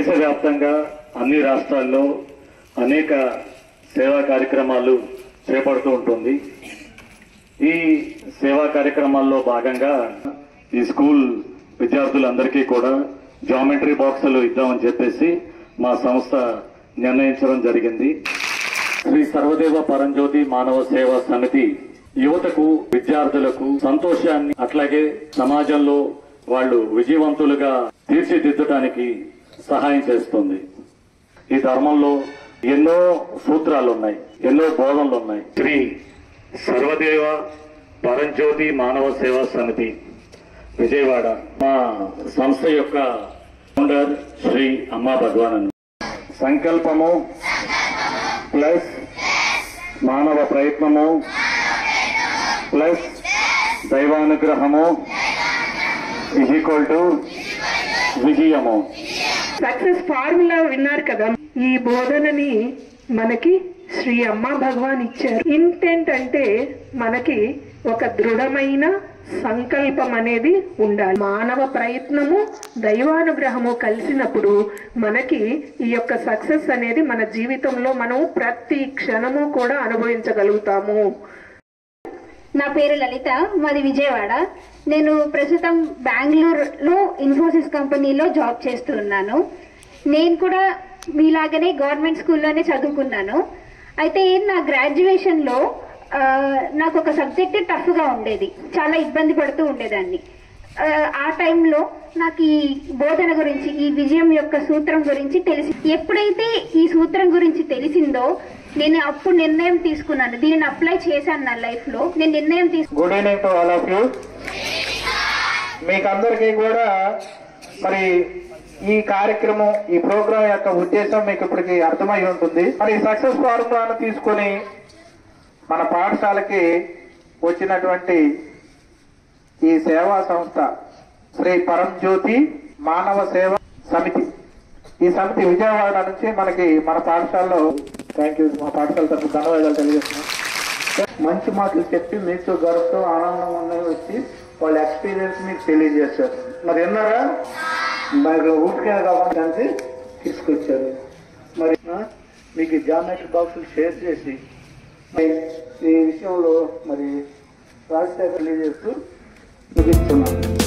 దేశవ్యాప్తంగా అన్ని రాష్ట్రాల్లో అనేక సేవా కార్యక్రమాలు చేపడుతూ ఉంటుంది. ఈ సేవా కార్యక్రమాల్లో భాగంగా ఈ స్కూల్ విద్యార్థులందరికీ కూడా జామెట్రీ బాక్సులు ఇద్దామని చెప్పేసి మా సంస్థ నిర్ణయించడం జరిగింది. శ్రీ సర్వదేవ పరంజ్యోతి మానవ సేవా సమితి యువతకు, విద్యార్థులకు సంతోషాన్ని, అట్లాగే సమాజంలో వాళ్ళు విజయవంతులుగా తీర్చిదిద్దడానికి సహాయం చేస్తుంది. ఈ ధర్మంలో ఎన్నో సూత్రాలు ఉన్నాయి, ఎన్నో బోధనలు ఉన్నాయి. శ్రీ సర్వదేవ పరంజ్యోతి మానవ సేవా సమితి విజయవాడ మా సంస్థ యొక్క ఫౌండర్ శ్రీ అమ్మా భగవాన్. సంకల్పము ప్లస్ మానవ ప్రయత్నము plus దైవానుగ్రహము equal to Vijayamu. Success formula విన్నారు కదా. ఈ బోధనని మనకి శ్రీ అమ్మా భగవాన్ ఇచ్చారు. ఇంటెంట్ అంటే మనకి ఒక దృఢమైన సంకల్పం అనేది ఉండాలి. మానవ ప్రయత్నము, దైవానుగ్రహము కలిసినప్పుడు మనకి ఈ యొక్క సక్సెస్ అనేది మన జీవితంలో మనం ప్రతి క్షణము కూడా అనుభవించగలుగుతాము. నా పేరు లలిత, మాది విజయవాడ. నేను ప్రస్తుతం బెంగళూరులో ఇన్ఫోసిస్ కంపెనీలో జాబ్ చేస్తూ ఉన్నాను. నేను కూడా మీలాగనే గవర్నమెంట్ స్కూల్లోనే చదువుకున్నాను. అయితే నా గ్రాడ్యుయేషన్లో నాకు ఒక సబ్జెక్ట్ టఫ్గా ఉండేది, చాలా ఇబ్బంది పడుతూ ఉండేదాన్ని. ఆ టైంలో నాకు ఈ బోధన గురించి, ఈ విజయం యొక్క సూత్రం గురించి తెలిసి, ఎప్పుడైతే ఈ సూత్రం గురించి తెలిసిందో నేను అప్పుడు నిర్ణయం తీసుకున్నాను, దీనిని అప్లై చేశాను నా లైఫ్ లో. నేను నిర్ణయం తీసుకున్నాను. Good evening to all of you. మీకు అందరికీ కూడా మరి ఈ కార్యక్రమం, ఈ ప్రోగ్రాం యొక్క ఉద్దేశం మీకు ఇప్పటికి అర్థమై ఉంటుంది. మరి సక్సెస్ ఫార్ములాను తీసుకొని మన పాఠశాలకి వచ్చినటువంటి ఈ సేవా సంస్థ శ్రీ పరంజ్యోతి మానవ సేవ సమితి, ఈ సమితి విజయవాడ నుంచి మనకి మన పాఠశాలలో, థ్యాంక్ యూ, మా పాఠశాల తరఫున ధన్యవాదాలు తెలియజేస్తున్నాం. మంచి మాటలు చెప్పి మీతో గర్వంతో ఆనందంగా ఉన్నాయి వచ్చి వాళ్ళ ఎక్స్పీరియన్స్ మీకు తెలియజేస్తారు. మరి విన్నారా? మరి ఊరికే కావాలి తీసుకొచ్చారు. మరి మీకు జామెట్రీ బాక్సులు షేర్ చేసి ఈ విషయంలో మరి రాజశేఖర్ తెలియజేస్తూ ముగిస్తున్నాను.